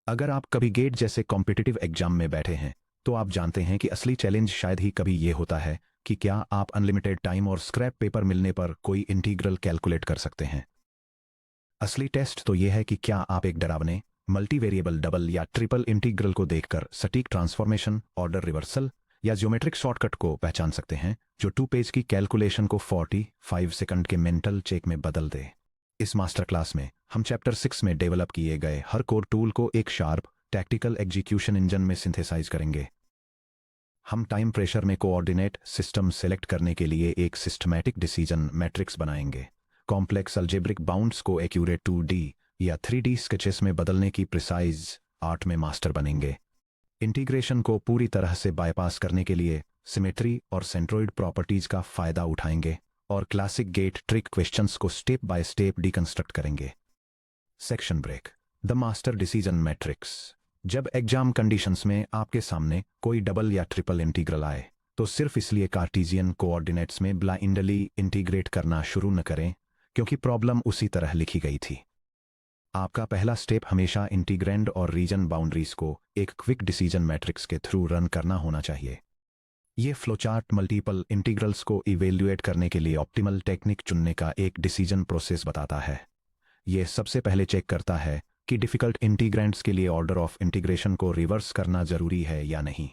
अगर आप कभी गेट जैसे कॉम्पिटिटिव एग्जाम में बैठे हैं तो आप जानते हैं कि असली चैलेंज शायद ही कभी ये होता है कि क्या आप अनलिमिटेड टाइम और स्क्रैप पेपर मिलने पर कोई इंटीग्रल कैलकुलेट कर सकते हैं। असली टेस्ट तो ये है कि क्या आप एक डरावने मल्टीवेरिएबल डबल या ट्रिपल इंटीग्रल को देखकर सटीक ट्रांसफॉर्मेशन, ऑर्डर रिवर्सल या ज्योमेट्रिक शॉर्टकट को पहचान सकते हैं जो 2 पेज की कैलकुलेशन को 45 सेकंड के मेंटल चेक में बदल दे। इस मास्टर क्लास में हम चैप्टर 6 में डेवलप किए गए हर कोर टूल को एक शार्प टैक्टिकल एग्जीक्यूशन इंजन में सिंथेसाइज करेंगे। हम टाइम प्रेशर में कोऑर्डिनेट सिस्टम सेलेक्ट करने के लिए एक सिस्टमैटिक डिसीजन मैट्रिक्स बनाएंगे। कॉम्प्लेक्स अलजेब्रिक बाउंड्स को एक्यूरेट 2D या 3D स्केचेस में बदलने की प्रिसाइज आर्ट में मास्टर बनेंगे। इंटीग्रेशन को पूरी तरह से बाईपास करने के लिए सिमेट्री और सेंट्रोइड प्रॉपर्टीज का फायदा उठाएंगे और क्लासिक गेट ट्रिक क्वेश्चंस को स्टेप बाय स्टेप डिकंस्ट्रक्ट करेंगे। Section break. The master decision matrix. जब एग्जाम कंडीशंस में आपके सामने कोई डबल या ट्रिपल इंटीग्रल आए तो सिर्फ इसलिए कार्टेशियन कोऑर्डिनेट्स में ब्लाइंडली इंटीग्रेट करना शुरू न करें क्योंकि प्रॉब्लम उसी तरह लिखी गई थी। आपका पहला स्टेप हमेशा इंटीग्रैंड और रीजन बाउंड्रीज को एक क्विक डिसीजन मैट्रिक्स के थ्रू रन करना होना चाहिए। ये फ्लोचार्ट मल्टीपल इंटीग्रल्स को इवेल्युएट करने के लिए ऑप्टिमल टेक्निक चुनने का एक डिसीजन प्रोसेस बताता है। ये सबसे पहले चेक करता है कि डिफिकल्ट इंटीग्रैंड्स के लिए ऑर्डर ऑफ इंटीग्रेशन को रिवर्स करना जरूरी है या नहीं।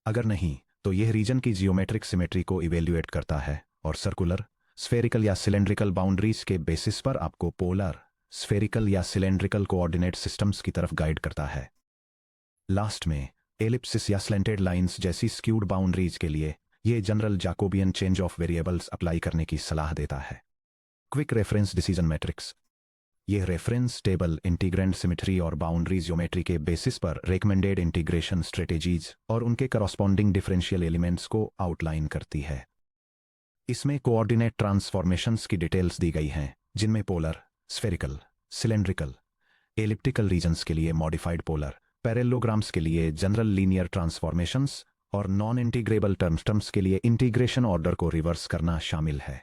अगर नहीं तो यह रीजन की जियोमेट्रिक सिमेट्री को इवेल्युएट करता है और सर्कुलर, स्फेरिकल या सिलेंड्रिकल बाउंड्रीज के बेसिस पर आपको पोलर, स्फेरिकल या सिलेंड्रिकल कोऑर्डिनेट सिस्टम्स की तरफ गाइड करता है। लास्ट में एलिप्सिस या स्लेंटेड लाइंस जैसी स्क्यूड बाउंड्रीज के लिए यह general Jacobian change of variables apply करने की सलाह देता है। Quick reference decision matrix. यह रेफरेंस टेबल इंटीग्रेंड सिमेट्री और बाउंड्री ज्योमेट्री के बेसिस पर रेकमेंडेड इंटीग्रेशन स्ट्रेटेजीज और उनके करस्पॉन्डिंग डिफरेंशियल एलिमेंट्स को आउटलाइन करती है। इसमें कोऑर्डिनेट ट्रांसफॉर्मेशंस की डिटेल्स दी गई हैं जिनमें polar, spherical, cylindrical, elliptical regions के लिए मॉडिफाइड पोलर, पैरेललोग्राम्स के लिए जनरल लीनियर ट्रांसफॉर्मेशंस और नॉन इंटीग्रेबल टर्म्स के लिए इंटीग्रेशन ऑर्डर को रिवर्स करना शामिल है।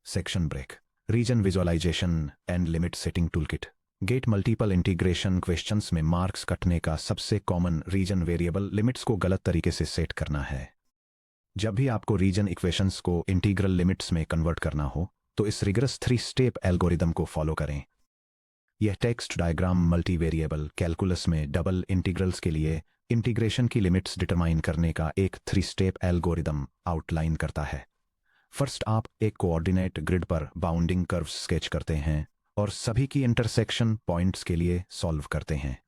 Section break. Region visualisation and limit setting toolkit. GATE multiple integration questions में मार्क्स कटने का सबसे कॉमन रीजन वेरिएबल लिमिट्स को गलत तरीके से सेट करना है। जब भी आपको रीजन इक्वेशंस को इंटीग्रल लिमिट्स में कन्वर्ट करना हो तो इस रिगरस 3 स्टेप एल्गोरिदम को फॉलो करें। यह टेक्स्ट डायग्राम मल्टीवेरिएबल कैलकुलस में डबल इंटीग्रल्स के लिए इंटीग्रेशन की लिमिट्स डिटरमाइन करने का एक 3 स्टेप एल्गोरिदम आउटलाइन करता है। फर्स्ट आप एक कोऑर्डिनेट ग्रिड पर बाउंडिंग कर्व्स स्केच करते हैं और सभी की इंटरसेक्शन पॉइंट्स के लिए सॉल्व करते हैं।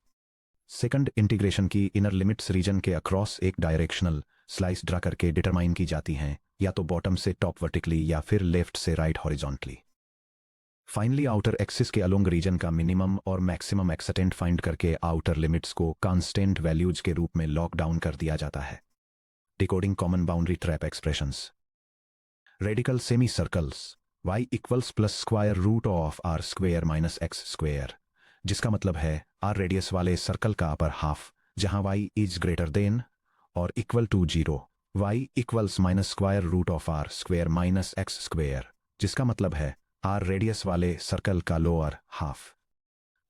सेकंड, इंटीग्रेशन की इनर लिमिट्स रीजन के अक्रॉस एक डायरेक्शनल स्लाइस ड्रा करके डिटरमाइन की जाती हैं, या तो बॉटम से टॉप वर्टिकली या फिर लेफ्ट से right horizontally. Finally outer axis के अलोंग रीजन का मिनिमम और मैक्सिमम एक्सटेंट फाइंड करके आउटर लिमिट्स को कांस्टेंट वैल्यूज के रूप में लॉक डाउन कर दिया जाता है। Decoding common boundary trap expressions. Radical semicircles y equals plus square root of r square minus x square, जिसका मतलब है r रेडियस वाले सर्कल का अपर हाफ जहां y इज ग्रेटर देन और equal to 0, y equals minus square root of r square minus x square, जिसका मतलब है r रेडियस वाले सर्कल का लोअर हाफ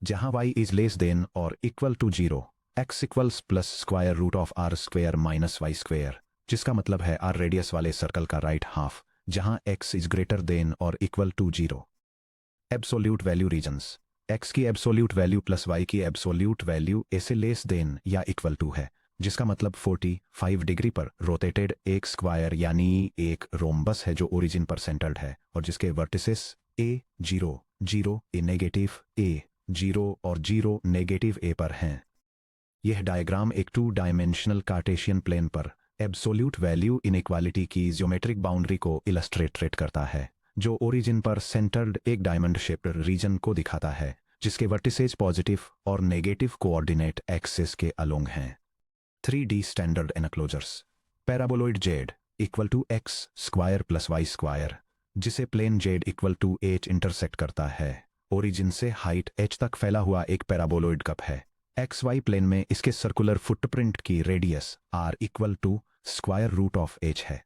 जहां y इज लेस देन और equal to 0, x equals plus square root of r square minus y square, जिसका मतलब है r रेडियस वाले सर्कल का राइट हाफ जहां x इज ग्रेटर देन और equal to 0। Absolute value regions. x की absolute value plus y की absolute value a से लेस देन या इक्वल टू है, जिसका मतलब 45 डिग्री पर रोटेटेड एक स्क्वायर यानी एक रोम्बस है जो ओरिजिन पर सेंटर्ड है और जिसके vertices a 0 0 a negative a 0 और 0 नेगेटिव a पर हैं। यह डायग्राम एक 2 डायमेंशनल कार्टेशियन प्लेन पर एब्सोल्यूट वैल्यू इनइक्वालिटी की ज्योमेट्रिक बाउंड्री को इलस्ट्रेट करता है, जो ओरिजिन पर सेंटर्ड एक डायमंड शेप्ड रीजन को दिखाता है जिसके वर्टिसेज पॉजिटिव और नेगेटिव कोऑर्डिनेट एक्सिस के अलोंग हैं। 3D standard enclosures. Paraboloid z equal to x square plus y square, जिसे plane z equal to h intersect करता है, ओरिजिन से हाइट h तक फैला हुआ एक पैराबोलॉइड कप है। XY प्लेन में इसके सर्कुलर फुटप्रिंट की radius r equal to square root of h है।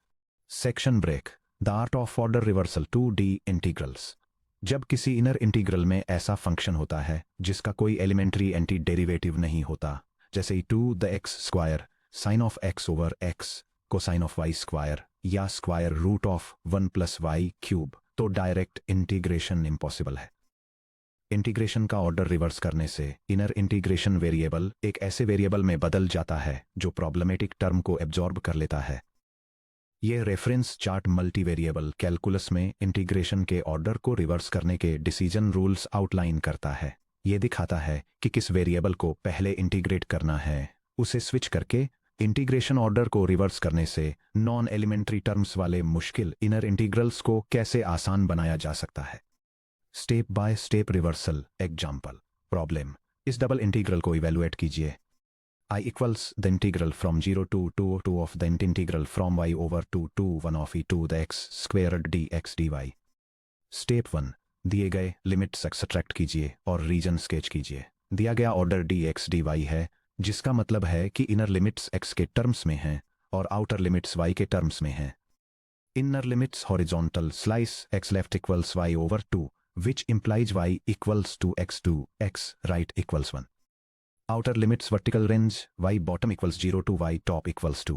Section break. The art of order reversal 2D integrals. जब किसी इनर इंटीग्रल में ऐसा फंक्शन होता है जिसका कोई एलिमेंट्री एंटी डेरिवेटिव नहीं होता, जैसे to the x square sine of x over x cosine of y square या square root of 1+y cube, तो डायरेक्ट इंटीग्रेशन इम्पॉसिबल है। इंटीग्रेशन का ऑर्डर रिवर्स करने से इनर इंटीग्रेशन वेरिएबल एक ऐसे वेरिएबल में बदल जाता है जो प्रॉब्लमेटिक टर्म को एब्जॉर्ब कर लेता है। ये रेफरेंस चार्ट मल्टीवेरिएबल कैलकुलस में इंटीग्रेशन के ऑर्डर को रिवर्स करने के डिसीजन रूल्स आउटलाइन करता है। ये दिखाता है कि किस वेरिएबल को पहले इंटीग्रेट करना है, उसे स्विच करके इंटीग्रेशन ऑर्डर को रिवर्स करने से नॉन एलिमेंट्री टर्म्स वाले मुश्किल इनर इंटीग्रल्स को कैसे आसान बनाया जा सकता है। Step by step reversal example problem. इस डबल इंटीग्रल को इवेलुएट कीजिए। I equals the integral from 0 to 2 of the integral from y over 2 to 1 of e to the x squared dx dy। Step 1, दिए गए limits extract कीजिए और reason sketch कीजिए। दिया गया ऑर्डर dx dy है, जिसका मतलब है कि इनर लिमिट्स x के टर्म्स में हैं और आउटर लिमिट्स y के टर्म्स में हैं। Inner limits horizontal slice x left equals y over 2 which implies y equals to x2 x right equals 1। Outer limits vertical range y bottom equals 0 to y top equals 2।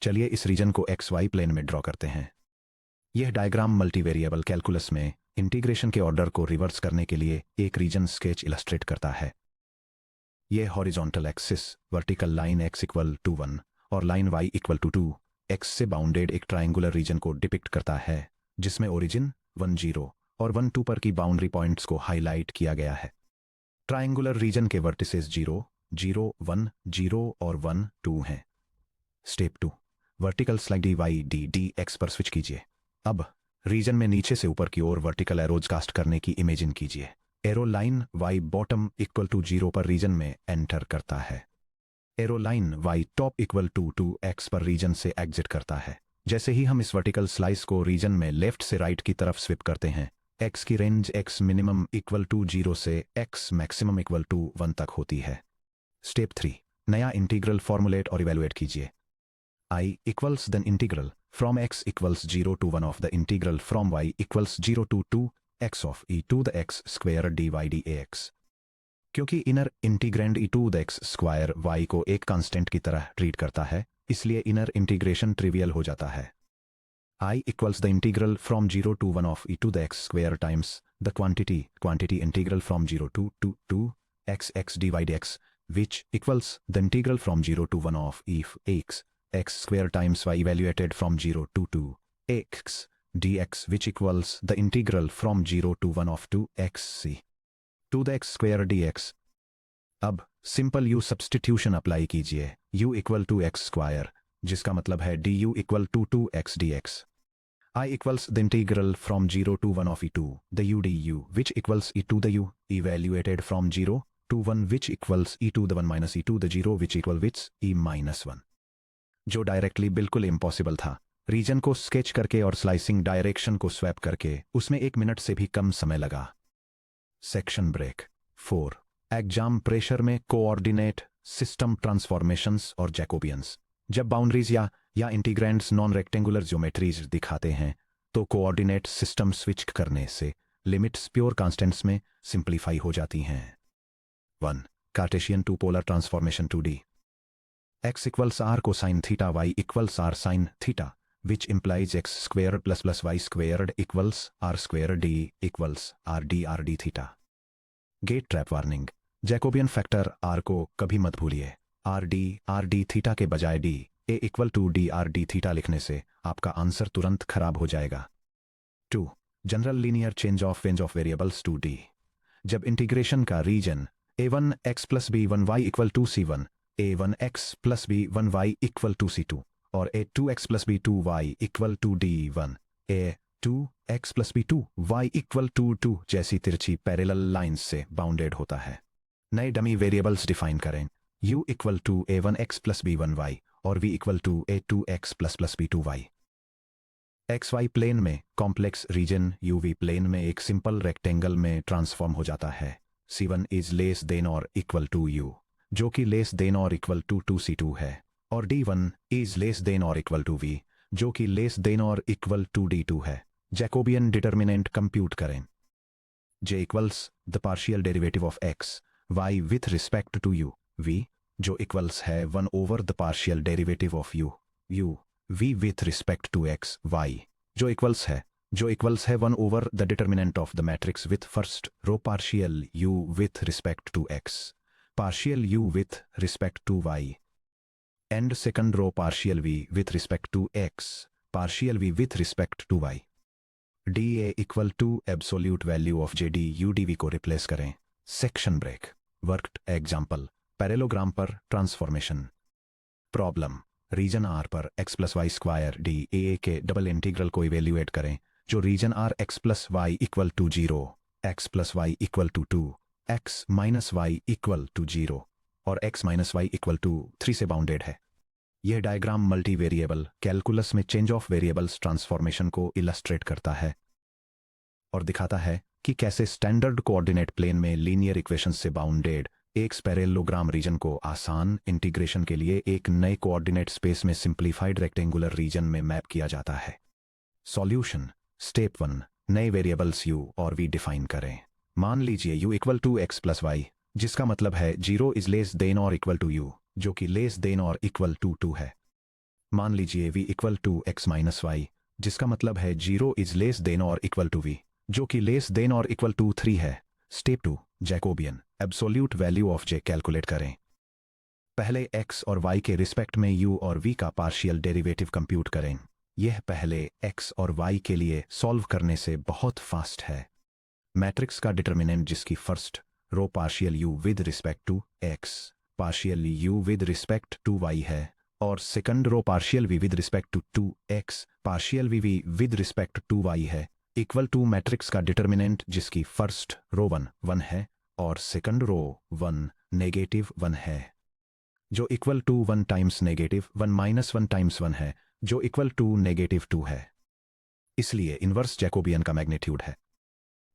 चलिए इस reason को XY plane में draw करते हैं। यह diagram multivariable calculus में integration के order को रिवर्स करने के लिए एक रीजन स्केच इलस्ट्रेट करता है। यह horizontal axis vertical line x equal to 1 और line y equal to 2 x से बाउंडेड एक ट्राइंगुलर रीजन को डिपिक्ट करता है, जिसमें ओरिजिन 1 0 और 1 2 पर की बाउंड्री पॉइंट्स को हाईलाइट किया गया है। ट्राइंगुलर रीजन के वर्टिसेस 0 0 1 0 और 1 2 हैं। Step 2, vertical slide dy dx पर स्विच कीजिए। अब रीजन में नीचे से ऊपर की ओर वर्टिकल एरोज कास्ट करने की इमेजिन कीजिए। Arrow line y bottom equal to 0 पर रीजन में एंटर करता है। Arrow line y top equal to 2x पर रीजन से एग्जिट करता है। जैसे ही हम इस वर्टिकल स्लाइस को रीजन में लेफ्ट से राइट की तरफ स्विप करते हैं, x की range x minimum equal to 0 से x मैक्सिमम इक्वल टू 1 तक होती है। स्टेप 3, नया इंटीग्रल फॉर्मुलेट और इवेलुएट कीजिए। I equals then integral from x equals 0 to 1 of the integral from y equals 0 to 2x of e to the x square dy dx। क्योंकि inner integrand e to the x square y को एक constant की तरह treat करता है, इसलिए inner integration trivial हो जाता है। I equals the integral from 0 to 1 of e to the x square times the quantity integral from 0 to 2 x dy dx, which equals the integral from 0 to 1 of e x square times y evaluated from 0 to 2 x dx, which equals the integral from 0 to 1 of 2x c to the x square dx। अब simple u substitution apply कीजिए। u equal to x square, जिसका मतलब है du equal to 2x dx। I equals the integral from 0 to 1 of e to the u du, which equals e to the u evaluated from 0 to 1, which equals e to the 1 minus e to the 0, which equal which e minus 1। जो directly बिल्कुल impossible था। Reason को sketch करके और slicing direction को swap करके उसमें 1 minute से भी कम समय लगा। सेक्शन ब्रेक 4, एग्जाम प्रेशर में कोऑर्डिनेट सिस्टम ट्रांसफॉर्मेशंस और जैकोबियंस। जब बाउंड्रीज या इंटीग्रैंड्स नॉन रेक्टेंगुलर ज्योमेट्रीज दिखाते हैं, तो कोऑर्डिनेट सिस्टम स्विच करने से लिमिट्स प्योर कांस्टेंट्स में सिंप्लीफाई हो जाती हैं। 1, Cartesian to polar transformation 2D। x equals r cosine theta, y equals r sine theta, which implies x squared plus plus y squared equals r square d equals r d theta. GATE trap warning, Jacobian factor r को कभी मत भूलिए। r d theta के बजाय d a equal to d theta लिखने से आपका answer तुरंत खराब हो जाएगा। 2, general linear change of range of variables 2D। जब इंटीग्रेशन का region a1 x plus b1 y equal to c1, a1 x plus b1 y equal to c2 और a2 x plus b2 y equal to d1, a2 x plus b2 y equal to 2 जैसी तिरछी parallel lines से bounded होता है। नए dummy variables define करें। u equal to a1 x plus b1 y और v equal to a2 x plus plus b2 y। xy plane में complex region uv plane में एक सिंपल रेक्टेंगल में ट्रांसफॉर्म हो जाता है। c1 इज लेस देन और इक्वल टू u, जो कि लेस देन और इक्वल टू 2c2 है, और d1 इज लेस देन और इक्वल टू v, जो कि लेस देन और इक्वल टू d2 है। जैकोबियन डिटर्मिनेंट कंप्यूट करें। j equals the partial derivative of x y with respect to u v जो equals है 1 over the partial derivative of u v with respect to x y जो equals है 1 over the determinant of the matrix with first row partial u with respect to x partial u with respect to y and second row partial v with respect to x partial v with respect to y dA equal to absolute value of j d u d v को replace करें। Section break worked example parallelogram पर transformation problem region are पर x plus y square D A के double integral को evaluate करें जो region r x plus y equal to 0 x plus y equal to 2 x minus y equal to 0 और x minus y equal to 3 से bounded है। यह diagram multi variable calculus में change of variables transformation को illustrate करता है और दिखाता है कि कैसे स्टैंडर्ड कोऑर्डिनेट प्लेन में लीनियर इक्वेशन से बाउंडेड एक पैरेललोग्राम रीजन को आसान इंटीग्रेशन के लिए एक नए कोऑर्डिनेट स्पेस में सिंप्लीफाइड रेक्टेंगुलर रीजन में मैप किया जाता है। सॉल्यूशन स्टेप 1 नए वेरिएबल्स u और v डिफाइन करें। मान लीजिए u equal to x plus y जिसका मतलब है 0 इज लेस देन और इक्वल टू u जो कि लेस देन और इक्वल टू 2 है। मान लीजिए v equal to x minus y जिसका मतलब है 0 इज लेस देन और इक्वल टू v जो कि लेस देन और इक्वल टू 3 है। Step 2 Jacobian absolute value of j calculate करें। पहले x और y के रिस्पेक्ट में u और v का पार्शियल डेरिवेटिव कंप्यूट करें। यह पहले x और y के लिए सॉल्व करने से बहुत फास्ट है। मैट्रिक्स का डिटर्मिनेंट जिसकी first row partial u with respect to x partial u with respect to y है और second row partial v with respect to 2x partial v with respect to y है equal to matrix का determinant जिसकी first row 1 है और second रो 1 negative 1 है जो equal to 1 times negative 1 minus 1 times 1 है जो इक्वल टू नेगेटिव 2 है। इसलिए इनवर्स जैकोबियन का मैग्नीट्यूड है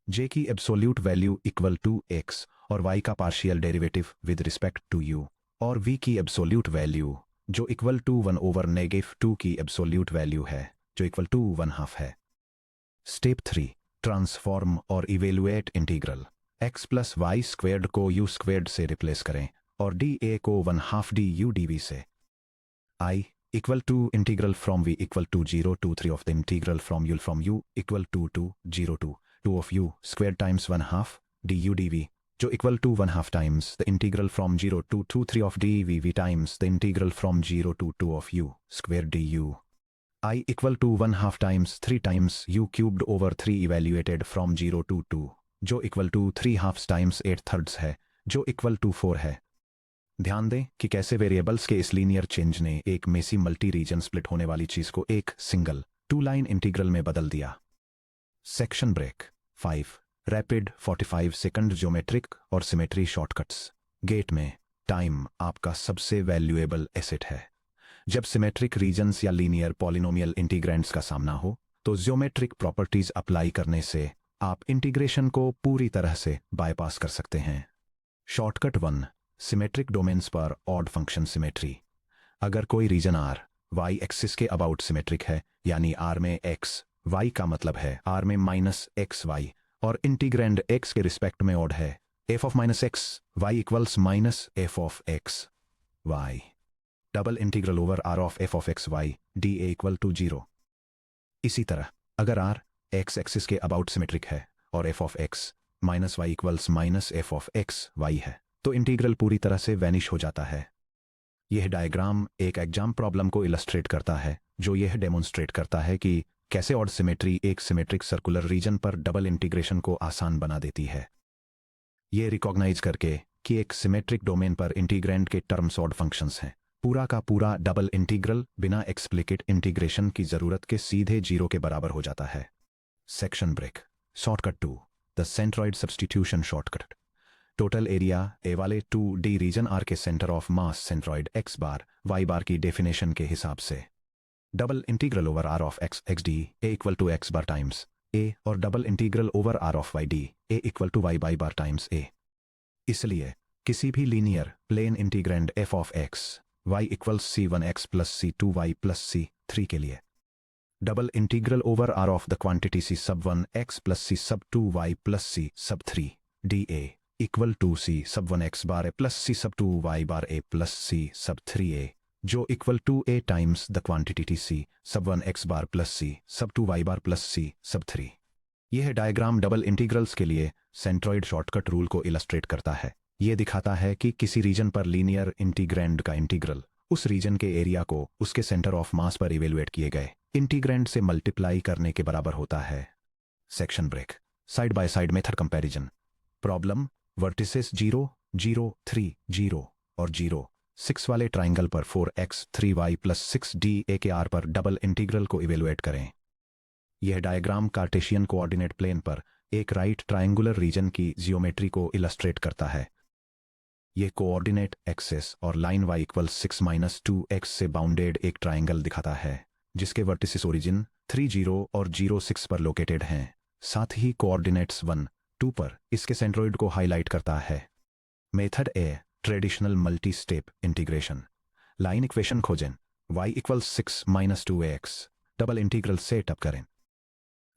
j की absolute value equal to x और y का partial derivative with respect to u और v की एब्सोल्यूट वैल्यू जो इक्वल टू 1 ओवर नेगेटिव 2 की एब्सोल्यूट वैल्यू है जो इक्वल टू 1/2 है। स्टेप 3 ट्रांसफॉर्म और evaluate integral x plus y squared को u स्क्वेयर्ड से रिप्लेस करें और dA को 1/2 du dv से। I equal to integral from v equal to 0 to 3 of the integral from u equal to 0 to 2 of u square times 1/2 du dv जो equal to 1/2 times the integral from 0 to 3 of dv times the integral from 0 to 2 of u square du। I equal to 1/2 times 3 times u cubed over 3 evaluated from 0 to 2 जो equal to 3 halves times 8/3 है जो equal to 4 है। ध्यान दें कि कैसे variables के इस लीनियर चेंज ने एक मेसी मल्टी रीजन स्प्लिट होने वाली चीज को एक सिंगल 2 लाइन इंटीग्रल में बदल दिया। Section break 5 rapid 45 second geometric और सिमेट्री शॉर्टकट्स। गेट में टाइम आपका सबसे वैल्यूएबल एसेट है। जब सिमेट्रिक रीजन्स या लीनियर पॉलिनोमियल इंटीग्रेंड्स का सामना हो तो ज्योमेट्रिक प्रॉपर्टीज अप्लाई करने से आप इंटीग्रेशन को पूरी तरह से बाईपास कर सकते हैं। शॉर्टकट 1 सिमेट्रिक डोमेन्स पर ऑड फंक्शन सिमेट्री। अगर कोई रीजन R y एक्सिस के अबाउट सिमेट्रिक है यानी R में x y का मतलब है R में माइनस एक्स वाई और इंटीग्रेंड x के रिस्पेक्ट में ऑड है f of minus x y equals minus f of x y double integral over r of f of x y dA equal to 0। इसी तरह अगर R x axis के about symmetric है और f of x minus y equals minus f of x y है तो integral पूरी तरह से वैनिश हो जाता है। यह डायग्राम एक एग्जाम प्रॉब्लम को इलस्ट्रेट करता है जो यह डेमोन्स्ट्रेट करता है कि कैसे ऑड सिमेट्री एक सिमेट्रिक सर्कुलर रीजन पर डबल इंटीग्रेशन को आसान बना देती है। यह रिकॉग्नाइज करके कि एक सिमेट्रिक डोमेन पर इंटीग्रेंड के टर्म्स ऑड फंक्शंस हैं पूरा का पूरा डबल इंटीग्रल बिना एक्सप्लिकेट इंटीग्रेशन की जरूरत के सीधे 0 के बराबर हो जाता है। Section break shortcut 2 the centroid substitution shortcut. Total area A वाले 2D रीजन R के centre of mass centroid x bar y bar की डेफिनेशन के हिसाब से double integral over R of x x d a equal to x bar times a और double integral over R of y d a equal to y bar times a। इसलिए किसी भी linear plane integrand f of x y equals c1x plus c2y plus c3 के लिए double integral over R of the quantity c sub 1 x plus c sub 2 y plus c sub 3 dA equal to c sub 1 x bar a plus c sub 2 y bar a plus c sub 3 a, जो equal to a times the quantity c sub 1 x bar plus c sub 2 y bar plus c sub 3। यह diagram double integrals के लिए centroid shortcut rule को illustrate करता है। यह दिखाता है कि किसी रीजन पर लीनियर इंटीग्रैंड का इंटीग्रल उस रीजन के एरिया को उसके सेंटर ऑफ मास पर इवेलुएट किए गए इंटीग्रैंड से मल्टीप्लाई करने के बराबर होता है। Section break. Side by side method comparison. Problem, vertices 0, 0, 3, 0 और 0, 6 वाले ट्राइंगल पर 4x 3y प्लस 6d के आर पर डबल इंटीग्रल को इवेलुएट करें। यह डायग्राम कार्टेशियन कोऑर्डिनेट प्लेन पर एक राइट ट्रायंगुलर रीजन की जियोमेट्री को इलस्ट्रेट करता है। यह कोऑर्डिनेट एक्सेस और लाइन y इक्वल 6-2x से बाउंडेड एक ट्रायंगल दिखाता है जिसके वर्टिसेस ओरिजिन 3, 0 और 0, 6 पर लोकेटेड हैं। साथ ही कोऑर्डिनेट्स 1, 2 पर इसके सेंट्रोइड को हाईलाइट करता है। Method A, traditional multi step integration. Line equation खोजें। y equal 6-2x double integral set up करें।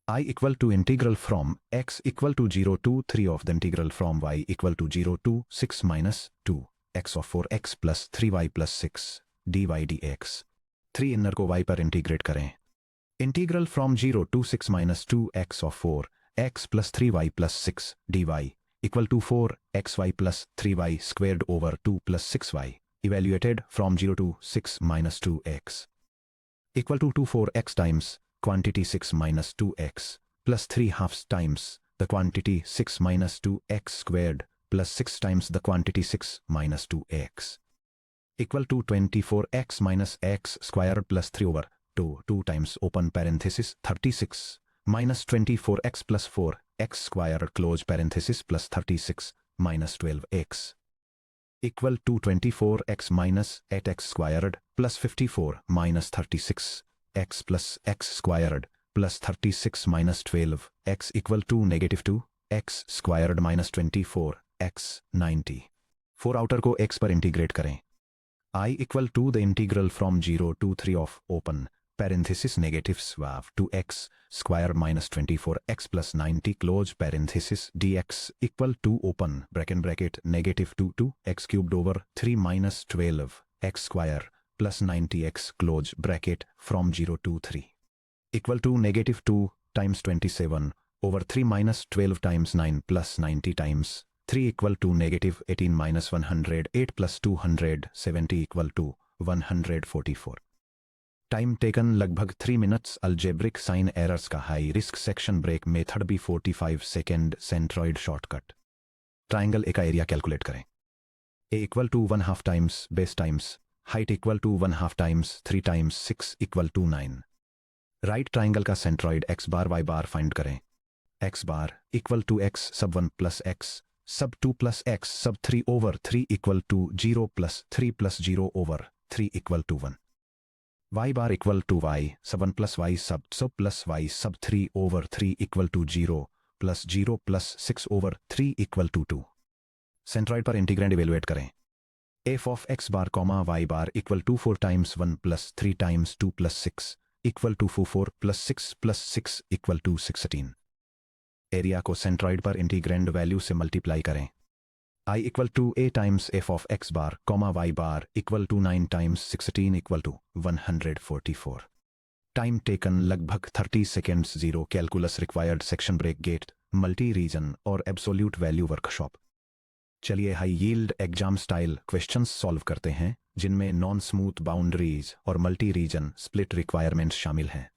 I equal to integral from x equal to 0 to 3 of the integral from y equal to 0 to 6-2 x of 4x plus 3y plus 6 dy dx। 3 inner को y पर integrate करें। Integral from 0 to 6-2 x of 4x plus 3y plus 6 dy equal to 4xy plus 3y squared over 2 plus 6y evaluated from 0 to 6-2x equal to 4x times quantity 6-2x plus 3 halves times the quantity 6-2x squared plus 6 times the quantity 6-2x equal to 24x minus x squared plus 3 over 2 times open parenthesis 36 minus 24x plus 4x squared close parenthesis plus 36 minus 12x equal to 24x minus 8x squared plus 54 minus 36 x plus x squared plus 36 minus 12 x equal to negative 2 x squared minus 24 x 90। 4 outer को x पर integrate करें। I equal to the integral from 0 to 3 of open parenthesis negative swap to x square minus 24x plus 90 close parenthesis dx equal to open bracket negative 2 to x cubed over 3 minus 12 x square plus 90x close bracket from 0 to 3 equal to negative 2 times 27 over 3 minus 12 times 9 plus 90 times 3 equal to negative 18 minus 108 plus 270 equal to 144। Time taken लगभग 3 minutes. Algebraic sign errors का high risk. Section break method भी 45 second. Centroid shortcut. Triangle A का area calculate करें। A equal to 1/2 times base times height equal to 1/2 times 3 times 6 equal to 9। Right triangle का centroid x bar y bar find करें। x bar equal to x sub 1 plus x sub 2 plus x sub 3 over 3 equal to 0 plus 3 plus 0 over 3 equal to 1। y bar equal to y sub 1 plus y sub plus y sub 3 over 3 equal to 0 plus 6 over 3 equal to 2। Centroid पर integrand evaluate करें। f of x bar comma y bar equal to 4 times 1 plus 3 times 2 plus 6 equal to 4 plus 6 equal to 16। Area को centroid पर integrand value से multiply करें। I equal to a times f of x bar comma y bar equal to 9 times 16 equal to 144। Time taken लगभग 30 seconds. 0 calculus required. Section break GATE multi region और absolute value workshop. चलिए high yield exam style questions solve करते हैं जिनमें non smooth boundaries और multi region split requirements शामिल हैं।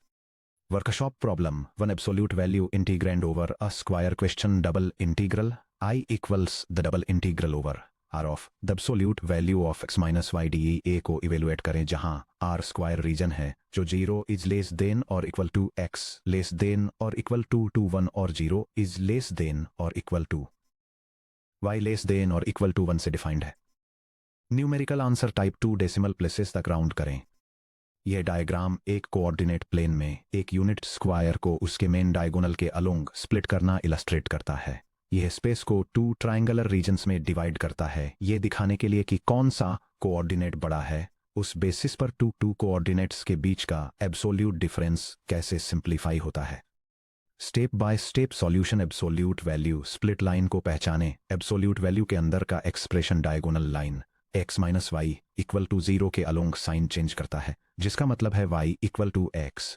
Workshop problem 1 absolute value integrand over a square question double integral I equals the double integral over r of the absolute value of x minus y dE a को evaluate करें जहां r square reason है जो 0 is less than or equal to x less than or equal to 1 और 0 is less than or equal to y less than or equal to 1 से defined है। Numerical answer type 2 decimal places तक round करें। यह diagram एक coordinate plane में एक unit square को उसके मेन डायगोनल के अलोंग स्प्लिट करना इलस्ट्रेट करता है। यह स्पेस को 2 ट्रायंगुलर रीजन्स में डिवाइड करता है, यह दिखाने के लिए कि कौन सा कोऑर्डिनेट बड़ा है उस बेसिस पर टू कोऑर्डिनेट्स के बीच का एब्सोल्यूट डिफरेंस कैसे सिंप्लीफाई होता है। Step by step solution. Absolute value split line को पहचाने। एब्सोल्यूट वैल्यू के अंदर का expression diagonal line x minus y equal to 0 के अलोंग साइन चेंज करता है, जिसका मतलब है y equal to x।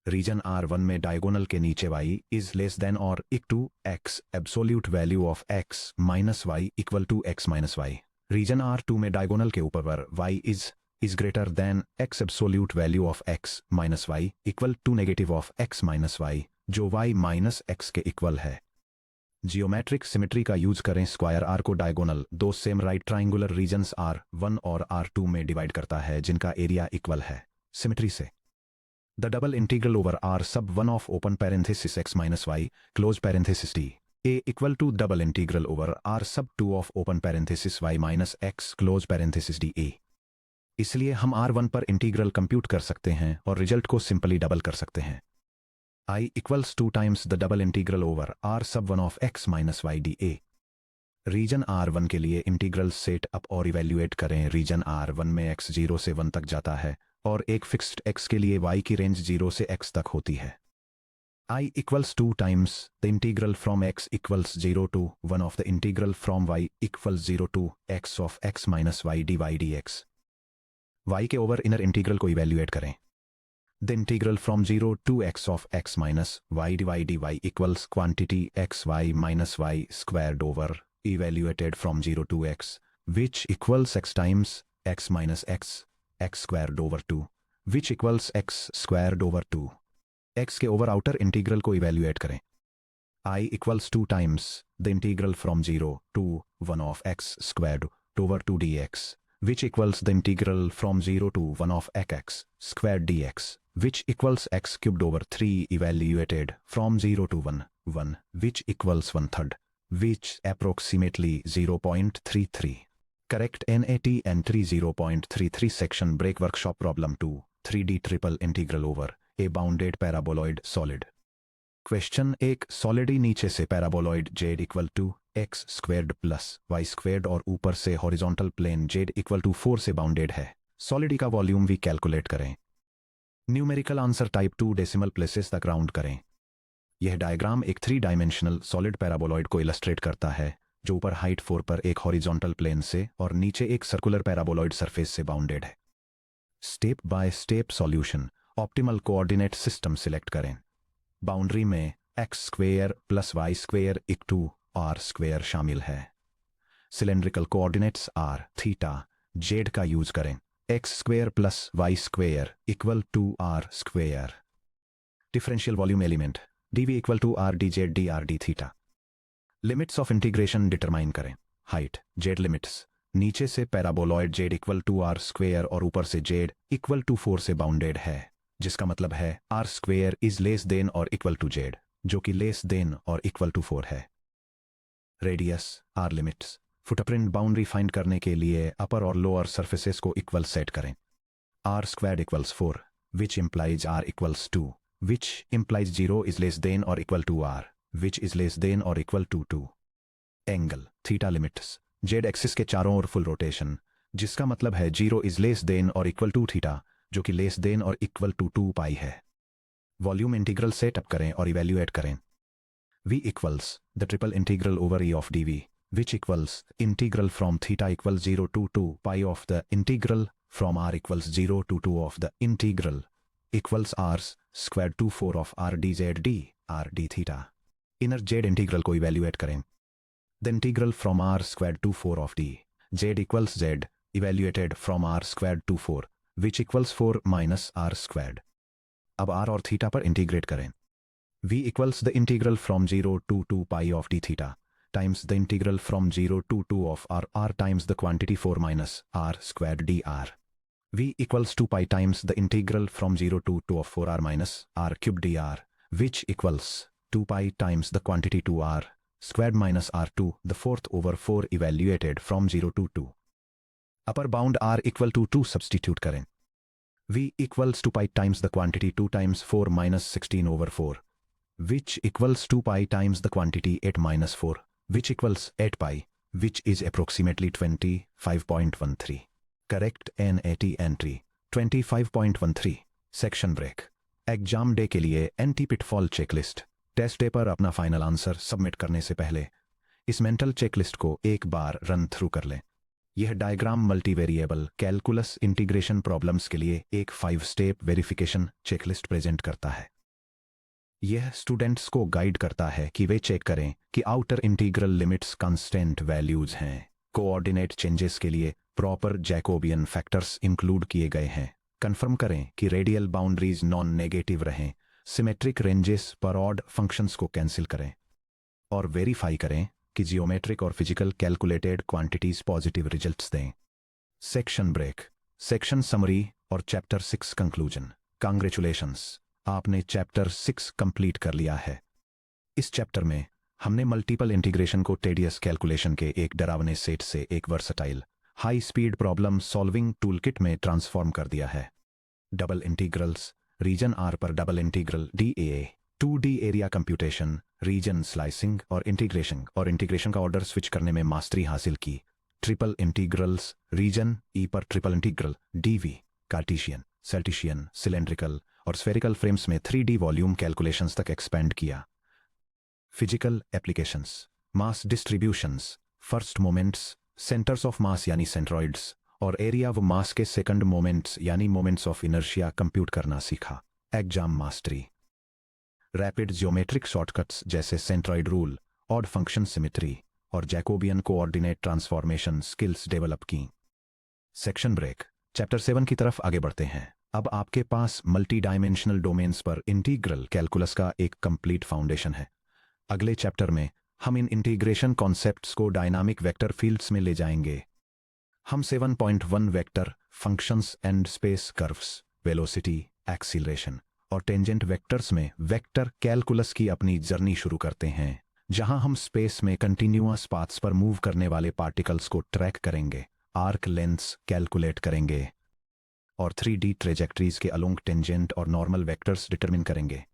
Region R1 में डायगोनल के नीचे y इज लेस देन और equal to x। Absolute value of x minus y equal to x minus y. Region R2 में डायगोनल के ऊपर y is greater than x। Absolute value of x minus y equal to negative of x minus y, जो y minus x के equal है। Geometric symmetry का use करें। Square R को diagonal दो same right triangular regions R1 और R2 में divide करता है, जिनका एरिया इक्वल है। सिमेट्री से the double integral over R sub 1 of open parenthesis x minus y close parenthesis d a equal to double integral over R sub 2 of open parenthesis y minus x close parenthesis d a। इसलिए हम R1 पर integral compute कर सकते हैं और result को simply double कर सकते हैं। I equals 2 times the double integral over R sub 1 of x minus y d a. Region R1 के लिए इंटीग्रल सेट अप और इवेल्युएट करें। रीजन R1 में x 0 से 1 तक जाता है और एक फिक्स्ड x के लिए y की रेंज 0 से x तक होती है। I equals 2 times the integral from x equals 0 to 1 of the integral from y equals 0 to x of x minus y d y d x. y के over inner integral को evaluate करें। The integral from 0 to x of x minus y divided dy equals quantity xy minus y squared over evaluated from 0 to x, which equals x times x minus x squared over 2, which equals x squared over 2. x के over outer integral को evaluate करें। I equals 2 times the integral from 0 to 1 of x squared over 2 dx, which equals the integral from 0 to 1 of x squared dx, which equals x cubed over 3 evaluated from 0 to 1, which equals 1/3, which approximately 0.33. Correct NAT entry 0.33 section break workshop problem 2, 3D triple integral over a bounded paraboloid solid. Question 1। Solid ही नीचे से paraboloid z equal to x squared plus y squared और ऊपर से horizontal plane z equal to 4 से bounded है। Solid ही का volume भी कैलकुलेट करें। Numerical answer type 2 decimal places तक राउंड करें। यह डायग्राम एक 3 डायमेंशनल सॉलिड पैराबोलॉइड को इलस्ट्रेट करता है, जो ऊपर हाइट 4 पर एक हॉरिजॉन्टल प्लेन से और नीचे एक सर्कुलर पैराबोलॉइड सरफेस से बाउंडेड है। Step by step solution. Optimal coordinate system select करें। बाउंड्री में x square plus y square equal to r square शामिल है। Cylindrical coordinates r theta z का यूज करें। X square plus y square equal to r square. Differential volume element dv equal to r d z d r d theta. Limits of integration determine करें। Height z limits नीचे से paraboloid z equal to r square और ऊपर से Z equal to 4 से bounded है, जिसका मतलब है r square is less than और इक्वल टू जेड, जो कि लेस देन और इक्वल टू 4 है। Radius r limits footprint boundary find करने के लिए अपर और लोअर सरफेसेस को इक्वल सेट करें। R squared equals 4 which implies r equals 2, which implies 0 is less than और equal to r, which is less than और equal to 2। Angle theta limits Z axis के चारों ओर full rotation, जिसका मतलब है 0 is less than और equal to theta, जो कि लेस देन और इक्वल टू 2 पाई है। वॉल्यूम इंटीग्रल सेटअप करें और इवेल्युएट करें। v equals the triple integral over e of dv, which equals integral from theta equals 0 to 2 pi of the integral from r equals 0 to 2 of the integral equals r squared to 4 of r dz d r d theta. Inner z integral को evaluate करें। The integral from r squared to 4 of d z equals z evaluated from r squared to 4, which equals 4 minus r squared. अब r और theta पर integrate करें। v equals the integral from 0 to 2 pi of d theta times the integral from 0 to 2 of r times the quantity 4 minus r squared dr. v equals 2 pi times the integral from 0 to 2 of 4r minus r cubed dr, which equals 2 pi times the quantity 2r squared minus r2 the fourth over 4 evaluated from 0 to 2. Upper bound r equal to 2 substitute करें। v equals 2 pi times the quantity 2 times 4 minus 16 over 4, which equals 2 pi times the quantity 8 minus 4, which equals 8 pi, which is approximately 25.13. Correct NAT entry 25.13 section break. Exam day के लिए anti pitfall checklist. Test day पर अपना final answer submit करने से पहले इस mental checklist को एक बार रन थ्रू कर लें। यह diagram multivariable calculus integration problems के लिए एक 5 स्टेप वेरिफिकेशन चेकलिस्ट प्रेजेंट करता है। यह स्टूडेंट्स को गाइड करता है कि वे चेक करें कि outer integral limits constant values हैं, कोऑर्डिनेट चेंजेस के लिए प्रॉपर जैकोबियन फैक्टर्स इंक्लूड किए गए हैं, कंफर्म करें कि रेडियल बाउंड्रीज नॉन नेगेटिव रहें, सिमेट्रिक रेंजेस पर ऑड फंक्शंस को कैंसिल करें और वेरीफाई करें कि जियोमेट्रिक और physical calculated quantities positive results दें। सेक्शन ब्रेक, सेक्शन समरी और चैप्टर 6 कंक्लूजन। कांग्रेचुलेशंस, आपने चैप्टर 6 कंप्लीट कर लिया है। इस चैप्टर में हमने मल्टीपल इंटीग्रेशन को टेडियस कैलकुलेशन के एक डरावने सेट से एक versatile high speed problem solving toolkit में ट्रांसफॉर्म कर दिया है। डबल इंटीग्रल्स, रीजन आर पर double integral DAA, 2D area computation, region slicing और इंटीग्रेशन का ऑर्डर स्विच करने में मास्टरी हासिल की। ट्रिपल इंटीग्रल्स, रीजन E पर ट्रिपल इंटीग्रल DV, कार्टेशियन, सेल्टिशियन, सिलेंड्रिकल और स्फेरिकल फ्रेम्स में 3D वॉल्यूम कैलकुलेशंस तक एक्सपेंड किया। Physical applications, mass distributions, first moments, centres of mass यानी सेंट्रॉइड्स और एरिया ऑफ मास के सेकंड मोमेंट्स यानी मोमेंट्स ऑफ इनर्शिया कंप्यूट करना सीखा। Exam mastery, rapid geometric shortcuts जैसे centroid rule, odd function symmetry और Jacobian coordinate transformation skills develop की। Section break, chapter 7 की तरफ आगे बढ़ते हैं। अब आपके पास मल्टी डायमेंशनल डोमेन्स पर इंटीग्रल कैलकुलस का एक कंप्लीट फाउंडेशन है। अगले चैप्टर में हम इन इंटीग्रेशन कॉन्सेप्ट्स को डायनामिक वेक्टर फील्ड्स में ले जाएंगे। हम 7.1 vector functions and space curves, velocity, acceleration और टेंजेंट वेक्टर्स में वेक्टर कैलकुलस की अपनी जर्नी शुरू करते हैं, जहां हम स्पेस में कंटिन्यूअस पाथ्स पर मूव करने वाले पार्टिकल्स को ट्रैक करेंगे, आर्क लेंथ्स कैलकुलेट करेंगे और 3D ट्रेजेक्टरीज के अलोंग टेंजेंट और नॉर्मल वेक्टर्स डिटरमिन करेंगे।